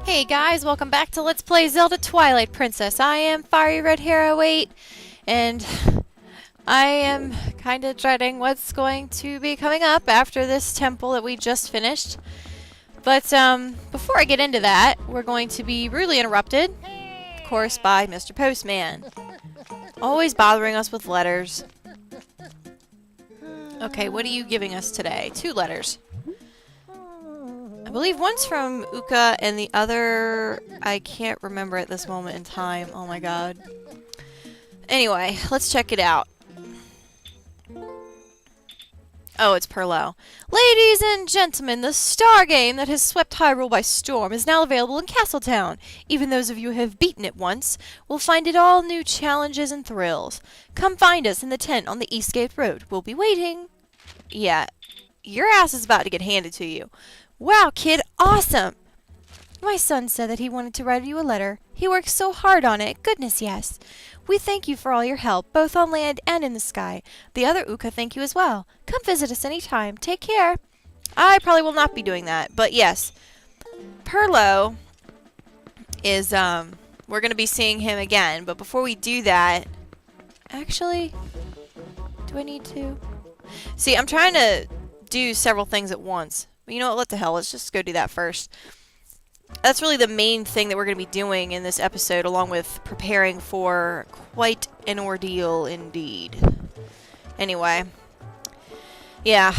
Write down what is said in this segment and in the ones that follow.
Hey guys, welcome back to Let's Play Zelda Twilight Princess. I am Fiery Red Hero 8, and I am kind of dreading what's going to be coming up after this temple that we just finished. But before I get into that, we're going to be rudely interrupted, of course, by Mr. Postman. Always bothering us with letters. Okay, what are you giving us today? 2 letters. I believe one's from Uka and the other I can't remember at this moment in time. Oh my god. Anyway, let's check it out. Oh, it's Perlo. Ladies and gentlemen, the star game that has swept Hyrule by storm is now available in Castletown. Even those of you who have beaten it once will find it all new challenges and thrills. Come find us in the tent on the Eastgate Road. We'll be waiting. Yeah, your ass is about to get handed to you. Wow, kid, awesome! My son said that he wanted to write you a letter. He worked so hard on it. Goodness, yes. We thank you for all your help, both on land and in the sky. The other Uka thank you as well. Come visit us anytime. Take care. I probably will not be doing that, but yes. Perlo is, we're going to be seeing him again, but before we do that... Actually, do I need to? See, I'm trying to do several things at once. You know what, what the hell, let's just go do that first. That's really the main thing that we're going to be doing in this episode, along with preparing for quite an ordeal indeed. Anyway. Yeah,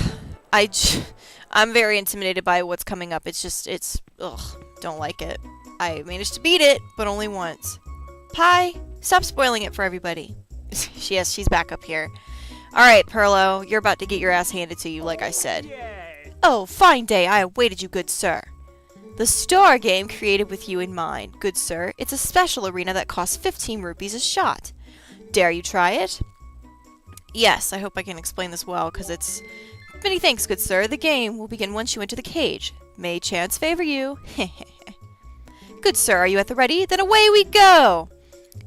I'm very intimidated by what's coming up. Ugh, don't like it. I managed to beat it, but only once. Pie, stop spoiling it for everybody. Yes, she's back up here. Alright, Perlo, you're about to get your ass handed to you, like I said. Oh, fine day I awaited you, good sir. The star game created with you in mind, good sir. It's a special arena that costs 15 rupees a shot. Dare you try it? Yes, I hope I can explain this well, because it's... Many thanks, good sir. The game will begin once you enter the cage. May chance favor you. Good sir, are you at the ready? Then away we go!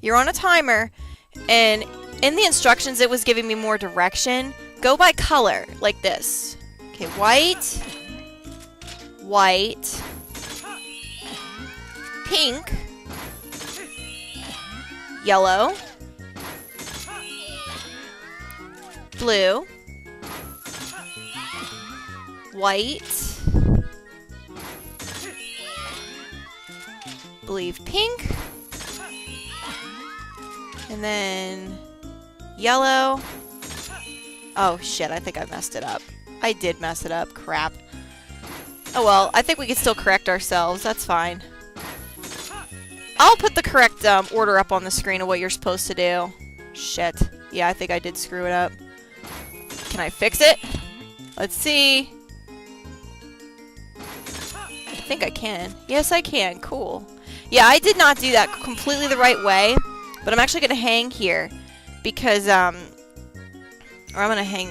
You're on a timer, and in the instructions it was giving me more direction. Go by color, like this. Okay, white, white, pink, yellow, blue, white, believe pink, and then yellow. Oh shit, I think I messed it up. I did mess it up. Crap. Oh well, I think we can still correct ourselves. That's fine. I'll put the correct order up on the screen of what you're supposed to do. Shit. Yeah, I think I did screw it up. Can I fix it? Let's see. I think I can. Yes, I can. Cool. Yeah, I did not do that completely the right way, but I'm actually going to hang here because, or I'm going to hang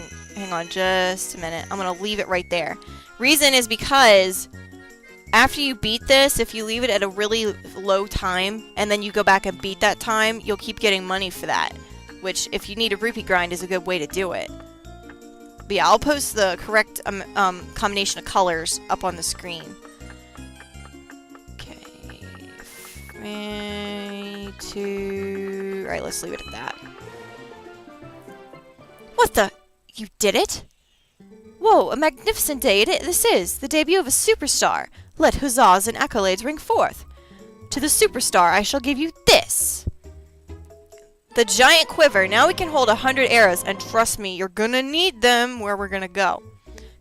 on just a minute. I'm going to leave it right there. Reason is because after you beat this, if you leave it at a really low time and then you go back and beat that time, you'll keep getting money for that. Which, if you need a rupee grind, is a good way to do it. But yeah, I'll post the correct combination of colors up on the screen. Okay. 2... Alright, let's leave it at that. What the... You did it? Whoa, a magnificent day this is, the debut of a superstar. Let huzzas and accolades ring forth. To the superstar, I shall give you this. The giant quiver. Now we can hold 100 arrows, and trust me, you're gonna need them where we're gonna go.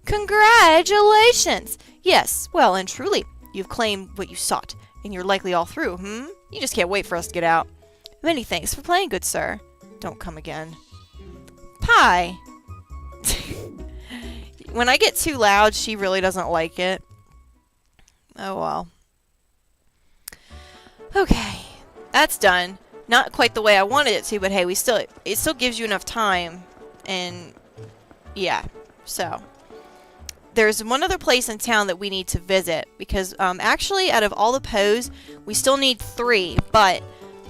Congratulations! Yes, well and truly, you've claimed what you sought, and you're likely all through, You just can't wait for us to get out. Many thanks for playing, good sir. Don't come again. Pie! When I get too loud, she really doesn't like it. Oh well. Okay. That's done. Not quite the way I wanted it to, but hey, it still gives you enough time. And yeah. So there's one other place in town that we need to visit because actually out of all the Poes, we still need 3, but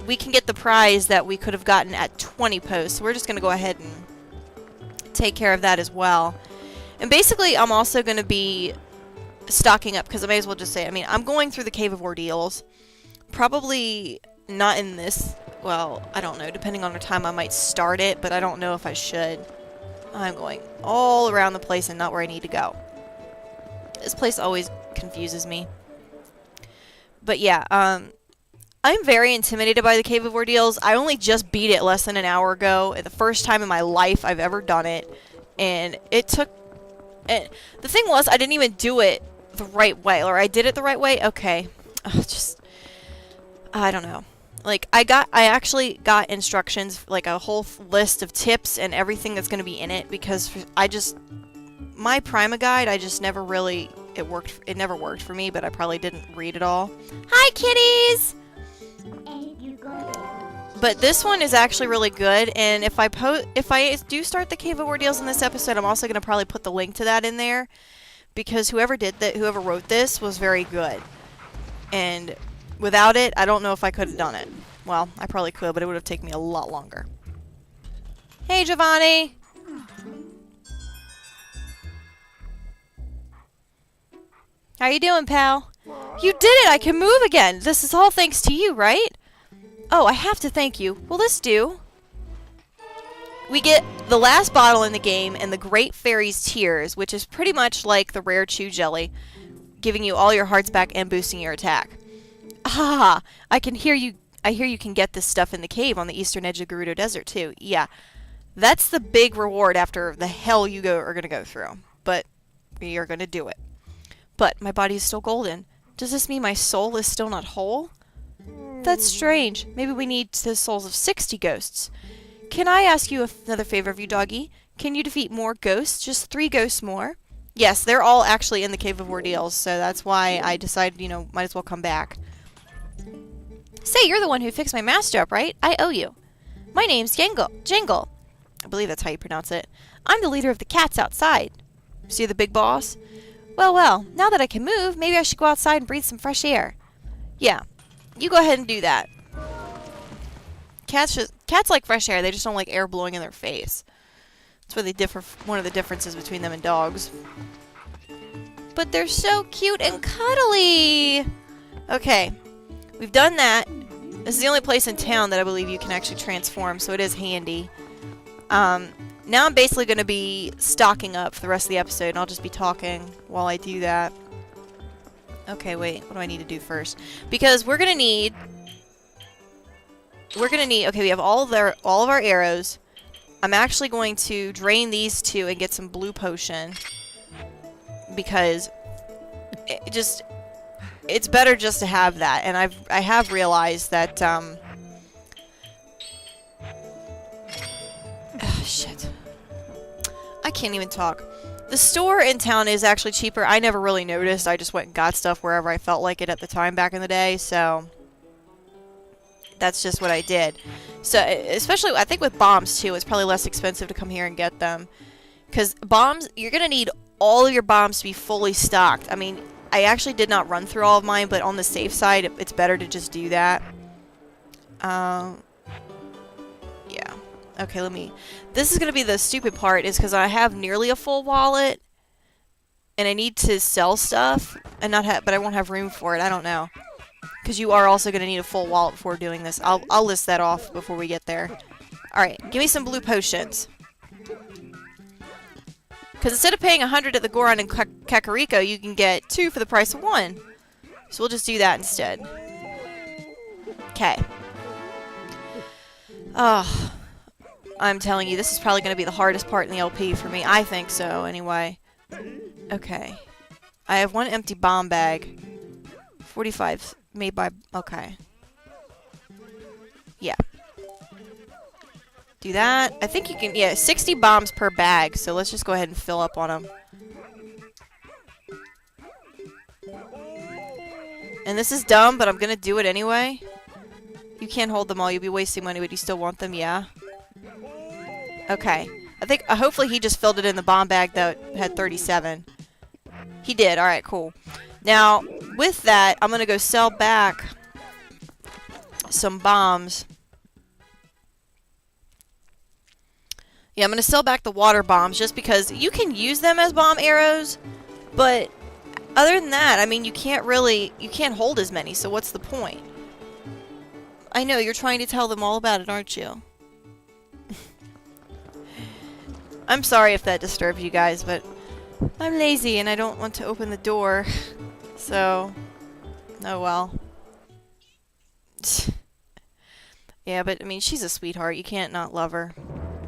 we can get the prize that we could have gotten at 20 Poes. So we're just going to go ahead and take care of that as well. And basically, I'm also going to be stocking up, because I may as well just say, I mean, I'm going through the Cave of Ordeals. Probably not in this, well, I don't know, depending on the time I might start it, but I don't know if I should. I'm going all around the place and not where I need to go. This place always confuses me. But yeah, I'm very intimidated by the Cave of Ordeals. I only just beat it less than an hour ago. The first time in my life I've ever done it. And it took... And the thing was, I didn't even do it the right way. Or I did it the right way? Okay. I don't know. Like, I actually got instructions, like a whole list of tips and everything that's going to be in it. Because my Prima guide, I just never really... It never worked for me, but I probably didn't read it all. Hi, kitties! But this one is actually really good, and if I do start the Cave of Ordeals in this episode, I'm also going to probably put the link to that in there, because whoever wrote this was very good. And without it, I don't know if I could have done it. Well, I probably could, but it would have taken me a lot longer. Hey, Giovanni! How you doing, pal? You did it! I can move again! This is all thanks to you, right? Oh, I have to thank you. Will this do? We get the last bottle in the game and the Great Fairy's Tears, which is pretty much like the rare chew jelly, giving you all your hearts back and boosting your attack. Ah, I hear you can get this stuff in the cave on the eastern edge of Gerudo Desert, too. Yeah, that's the big reward after the hell you are going to go through. But we are going to do it. But my body is still golden. Does this mean my soul is still not whole? That's strange. Maybe we need the souls of 60 ghosts. Can I ask you another favor of you, doggy? Can you defeat more ghosts? Just 3 ghosts more? Yes, they're all actually in the Cave of Ordeals, so that's why I decided, might as well come back. Say, you're the one who fixed my master up, right? I owe you. My name's Jangle. I believe that's how you pronounce it. I'm the leader of the cats outside. See the big boss? Well, now that I can move, maybe I should go outside and breathe some fresh air. Yeah, you go ahead and do that. Cats like fresh air, they just don't like air blowing in their face. That's where they differ, one of the differences between them and dogs. But they're so cute and cuddly! Okay, we've done that. This is the only place in town that I believe you can actually transform, so it is handy. Now I'm basically going to be stocking up for the rest of the episode, and I'll just be talking while I do that. Okay, wait, what do I need to do first? Because we're going to need, okay, we have all of our arrows. I'm actually going to drain these 2 and get some blue potion. Because it's better just to have that, and I have realized that, shit. I can't even talk. The store in town is actually cheaper. I never really noticed. I just went and got stuff wherever I felt like it at the time back in the day, so that's just what I did. So, especially, I think with bombs, too, it's probably less expensive to come here and get them. Because bombs, you're going to need all of your bombs to be fully stocked. I mean, I actually did not run through all of mine, but on the safe side, it's better to just do that. Yeah. Okay, this is going to be the stupid part, is because I have nearly a full wallet, and I need to sell stuff, and but I won't have room for it. I don't know. Because you are also going to need a full wallet before doing this. I'll list that off before we get there. Alright, give me some blue potions. Because instead of paying 100 at the Goron and Kakariko, you can get 2 for the price of 1. So we'll just do that instead. Okay. Oh, I'm telling you, this is probably going to be the hardest part in the LP for me. I think so, anyway. Okay. I have 1 empty bomb bag. 45 made by... Okay. Yeah. Do that. I think you can... Yeah, 60 bombs per bag, so let's just go ahead and fill up on them. And this is dumb, but I'm going to do it anyway. You can't hold them all. You'll be wasting money, but you still want them, yeah? Okay. I think, hopefully he just filled it in the bomb bag that had 37. He did. Alright, cool. Now, with that, I'm going to go sell back some bombs. Yeah, I'm going to sell back the water bombs just because you can use them as bomb arrows, but other than that, I mean, you can't hold as many, so what's the point? I know, you're trying to tell them all about it, aren't you? I'm sorry if that disturbs you guys, but I'm lazy and I don't want to open the door. So, oh well. Yeah, but I mean, she's a sweetheart. You can't not love her.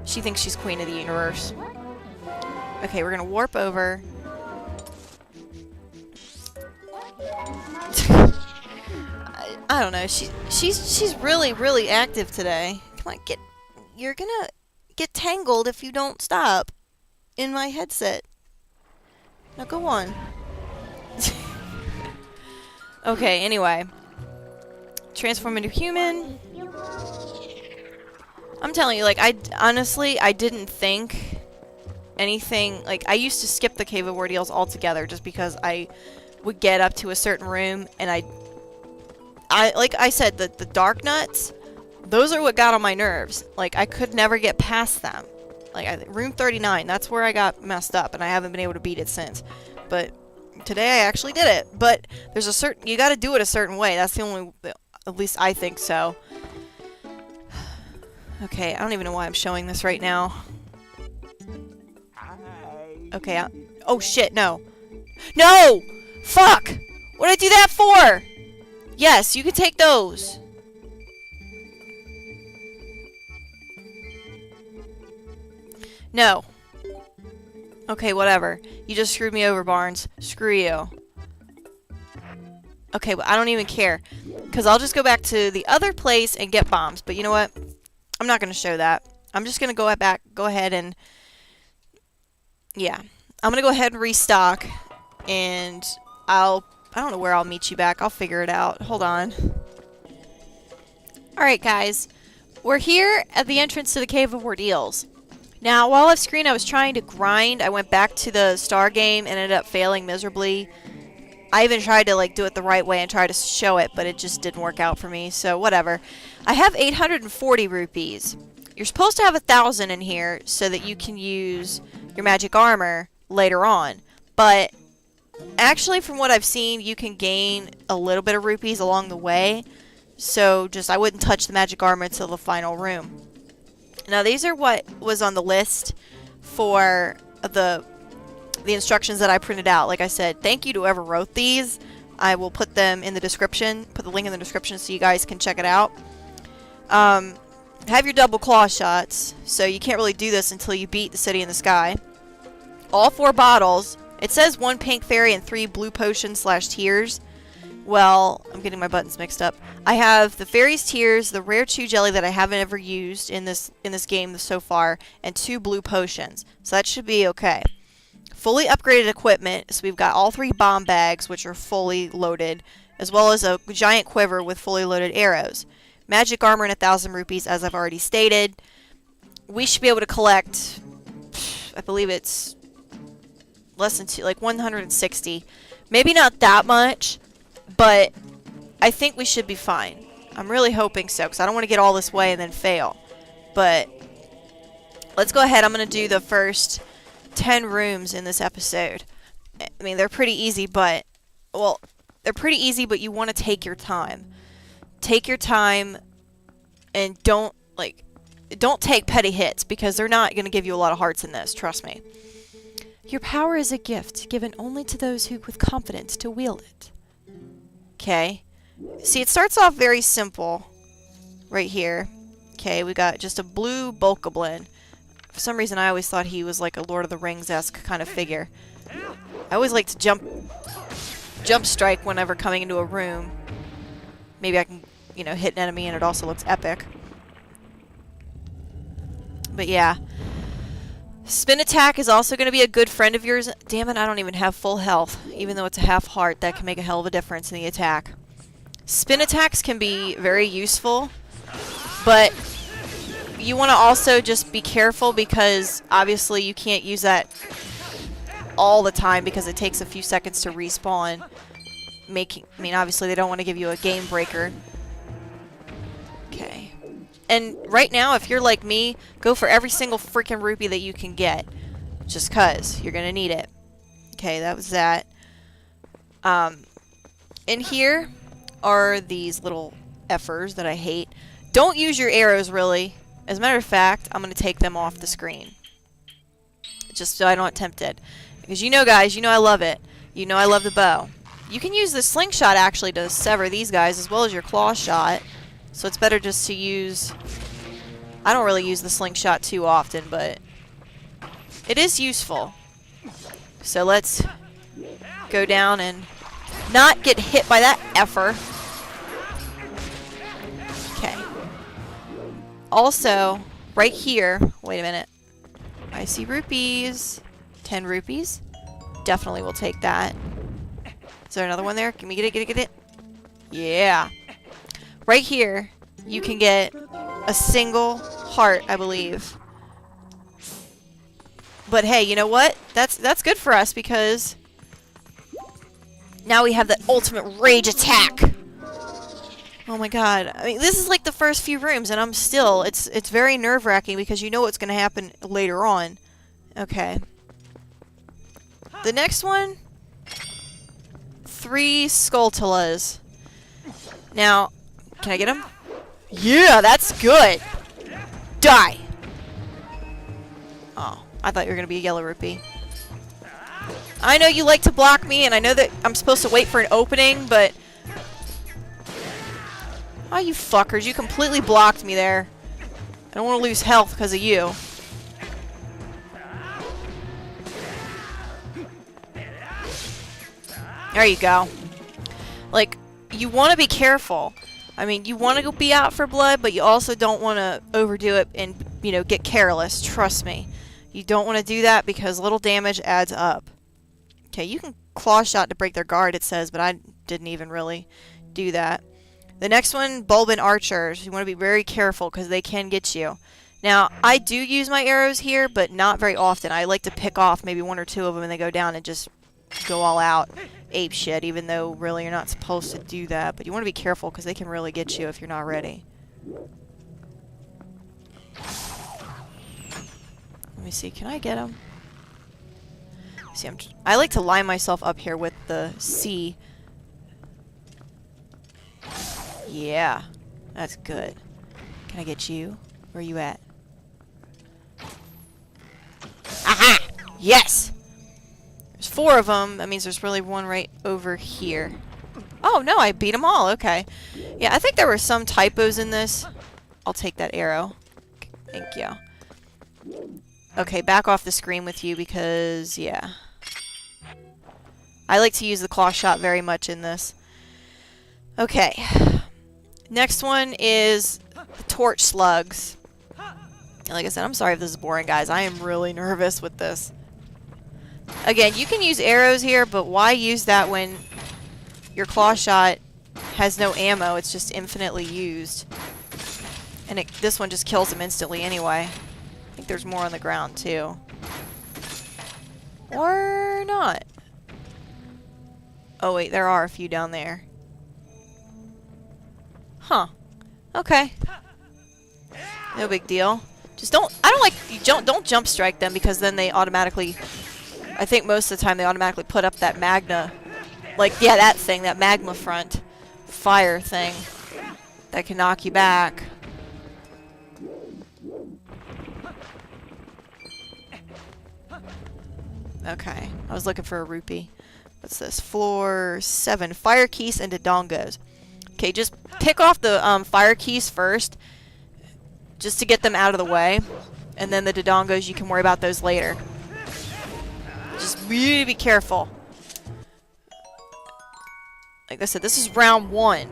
She thinks she's queen of the universe. Okay, we're gonna warp over. I don't know. She's really active today. Come on, you're gonna get tangled if you don't stop in my headset. Now go on. Okay, anyway. Transform into human. I'm telling you, like, honestly, I didn't think anything, like, I used to skip the Cave of Ordeals altogether just because I would get up to a certain room and I like I said, the dark nuts, those are what got on my nerves. Like, I could never get past them. Like, room 39, that's where I got messed up, and I haven't been able to beat it since. But today I actually did it. But there's a certain, you gotta do it a certain way. That's the only, at least I think so. Okay, I don't even know why I'm showing this right now. Okay, oh shit, no. No! Fuck! What did I do that for? Yes, you can take those. No. Okay, whatever. You just screwed me over, Barnes. Screw you. Okay, well, I don't even care. Because I'll just go back to the other place and get bombs. But you know what? I'm not going to show that. I'm just going to go ahead and... Yeah. I'm going to go ahead and restock. And I don't know where I'll meet you back. I'll figure it out. Hold on. Alright, guys. We're here at the entrance to the Cave of Ordeals. Now, while off screen I was trying to grind, I went back to the star game and ended up failing miserably. I even tried to like do it the right way and try to show it, but it just didn't work out for me, so whatever. I have 840 rupees. You're supposed to have 1,000 in here so that you can use your magic armor later on. But actually, from what I've seen, you can gain a little bit of rupees along the way. So just, I wouldn't touch the magic armor until the final room. Now, these are what was on the list for the instructions that I printed out. Like I said, thank you to whoever wrote these. I will put them in the description, put the link in the description so you guys can check it out. Have your double claw shots, so you can't really do this until you beat the City in the Sky. All 4 bottles. It says 1 pink fairy and 3 blue potions / tears. Well, I'm getting my buttons mixed up. I have the Fairy's Tears, the Rare Chew Jelly that I haven't ever used in this game so far, and 2 blue potions. So that should be okay. Fully upgraded equipment, so we've got all 3 bomb bags, which are fully loaded, as well as a giant quiver with fully loaded arrows. Magic armor and 1,000 rupees, as I've already stated. We should be able to collect, I believe it's less than like 160. Maybe not that much. But I think we should be fine. I'm really hoping so, because I don't want to get all this way and then fail. But let's go ahead. I'm going to do the first 10 rooms in this episode. I mean, they're pretty easy, but... Well, they're pretty easy, but you want to take your time. Take your time and don't take petty hits, because they're not going to give you a lot of hearts in this. Trust me. Your power is a gift given only to those who with confidence to wield it. Okay, see, it starts off very simple right here. Okay, we got just a blue Bulkablin. For some reason, I always thought he was like a Lord of the Rings-esque kind of figure. I always like to jump strike whenever coming into a room. Maybe I can, you know, hit an enemy and it also looks epic. But yeah. Spin attack is also going to be a good friend of yours. Damn it, I don't even have full health. Even though it's a half heart, that can make a hell of a difference in the attack. Spin attacks can be very useful, but you want to also just be careful, because obviously you can't use that all the time because it takes a few seconds to respawn. I mean, obviously they don't want to give you a game breaker. Okay. And right now, if you're like me, go for every single freaking rupee that you can get. Just 'cause. You're going to need it. Okay, that was that. In here are these little effers that I hate. Don't use your arrows, really. As a matter of fact, I'm going to take them off the screen. Just so I don't tempt it. Because you know, guys, you know I love it. You know I love the bow. You can use the slingshot, actually, to sever these guys, as well as your claw shot. So it's better just to use... I don't really use the slingshot too often, but it is useful. So let's go down and not get hit by that effer. Okay. Also, right here, wait a minute. I see rupees. 10 rupees. Definitely will take that. Is there another one there? Can we get it, get it, get it? Yeah. Right here, you can get a single heart, I believe. But hey, you know what? That's good for us because now we have the ultimate rage attack. Oh my god. I mean, this is like the first few rooms and I'm still, it's very nerve-wracking because you know what's going to happen later on. Okay. The next one, 3 Skulltulas. Now, can I get him? Yeah, that's good. Die. Oh, I thought you were going to be a yellow rupee. I know you like to block me, and I know that I'm supposed to wait for an opening, but... Oh, you fuckers. You completely blocked me there. I don't want to lose health because of you. There you go. Like, you want to be careful. I mean, you want to go be out for blood, but you also don't want to overdo it and, you know, get careless. Trust me. You don't want to do that because little damage adds up. Okay, you can claw shot to break their guard, it says, but I didn't even really do that. The next one, Bulbin Archers. You want to be very careful because they can get you. Now, I do use my arrows here, but not very often. I like to pick off maybe 1 or 2 of them and they go down and just go all out. Ape shit, even though really you're not supposed to do that. But you want to be careful because they can really get you if you're not ready. Let me see, can I get them? See, I like to line myself up here with the C. Yeah, that's good. Can I get you? Where are you at? Aha! Yes! There's 4 of them. That means there's really one right over here. Oh, no, I beat them all. Okay. Yeah, I think there were some typos in this. I'll take that arrow. Thank you. Okay, back off the screen with you because, yeah. I like to use the claw shot very much in this. Okay. Next one is the torch slugs. Like I said, I'm sorry if this is boring, guys. I am really nervous with this. Again, you can use arrows here, but why use that when your claw shot has no ammo? It's just infinitely used. And this one just kills them instantly anyway. I think there's more on the ground, too. Or not. Oh, wait, there are a few down there. Huh. Okay. No big deal. Just don't... I don't like... Don't jump strike them because then they automatically... I think most of the time they automatically put up that magna... Like, yeah, that thing. That magma front. Fire thing. That can knock you back. Okay. I was looking for a rupee. What's this? Floor 7. Fire keys and dodongos. Okay, just pick off the fire keys first. Just to get them out of the way. And then the dodongos, you can worry about those later. Just really be careful. Like I said, this is round 1.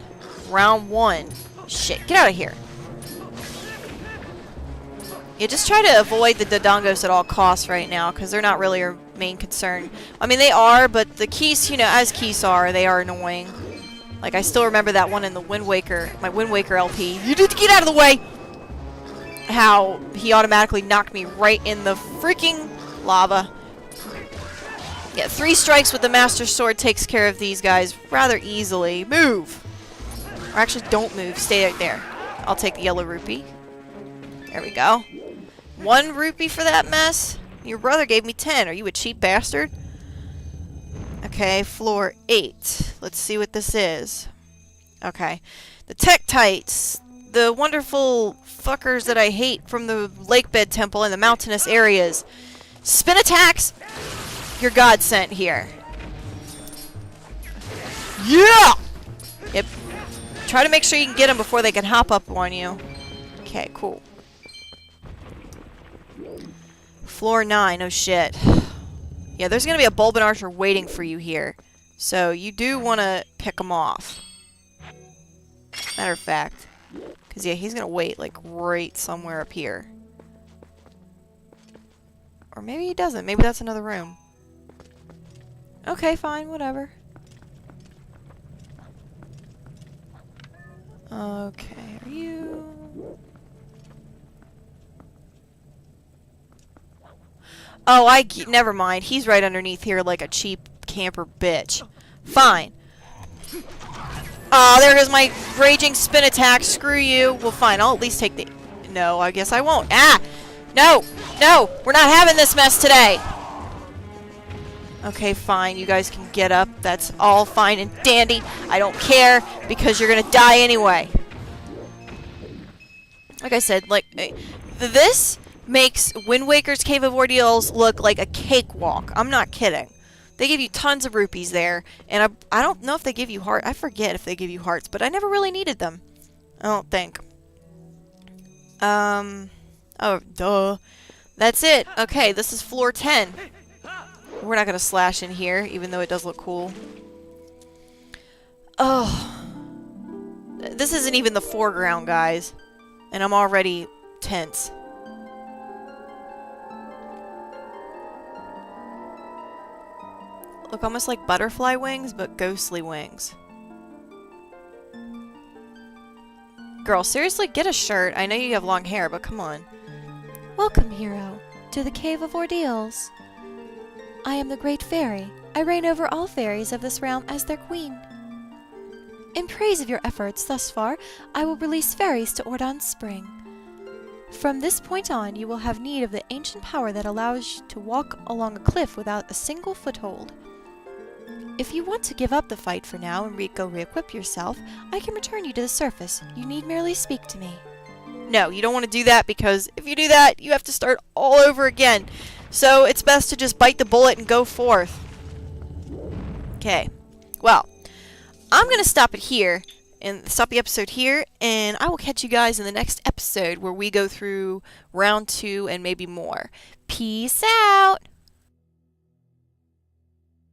Round 1. Shit, get out of here. Yeah, just try to avoid the dodongos at all costs right now, because they're not really your main concern. I mean, they are, but the keys, you know, as keys are, they are annoying. Like, I still remember that one in the Wind Waker, my Wind Waker LP. You need to get out of the way! How he automatically knocked me right in the freaking lava. Yeah, 3 strikes with the Master Sword takes care of these guys rather easily. Move! Or actually, don't move. Stay right there. I'll take the yellow rupee. There we go. 1 rupee for that mess? Your brother gave me 10. Are you a cheap bastard? Okay, floor 8. Let's see what this is. Okay. The Tektites. The wonderful fuckers that I hate from the Lakebed Temple and the mountainous areas. Spin attacks! Your godsend here. Yeah! Yep. Try to make sure you can get them before they can hop up on you. Okay, cool. Floor 9. Oh shit. Yeah, there's gonna be a Bulbin Archer waiting for you here. So you do want to pick him off. Matter of fact. Because, yeah, he's gonna wait, like, right somewhere up here. Or maybe he doesn't. Maybe that's another room. Okay, fine, whatever. Okay, are you... Oh, never mind. He's right underneath here like a cheap camper bitch. Fine. Oh, there goes my raging spin attack. Screw you. Well, fine. I'll at least take the... No, I guess I won't. Ah! No! No! We're not having this mess today! Okay, fine. You guys can get up. That's all fine and dandy. I don't care, because you're gonna die anyway. Like I said, like... This makes Wind Waker's Cave of Ordeals look like a cakewalk. I'm not kidding. They give you tons of rupees there, and I don't know if they give you hearts. I forget if they give you hearts, but I never really needed them. I don't think. Oh, duh. That's it. Okay, this is floor 10. We're not gonna slash in here, even though it does look cool. Oh. This isn't even the foreground, guys. And I'm already tense. Look almost like butterfly wings, but ghostly wings. Girl, seriously, get a shirt. I know you have long hair, but come on. Welcome, hero, to the Cave of Ordeals. I am the Great Fairy. I reign over all fairies of this realm as their queen. In praise of your efforts thus far, I will release fairies to Ordon's Spring. From this point on, you will have need of the ancient power that allows you to walk along a cliff without a single foothold. If you want to give up the fight for now and go re-equip yourself, I can return you to the surface. You need merely speak to me. No, you don't want to do that, because if you do that, you have to start all over again. So it's best to just bite the bullet and go forth. Okay. Well, I'm going to stop it here, and stop the episode here, and I will catch you guys in the next episode where we go through round 2 and maybe more. Peace out!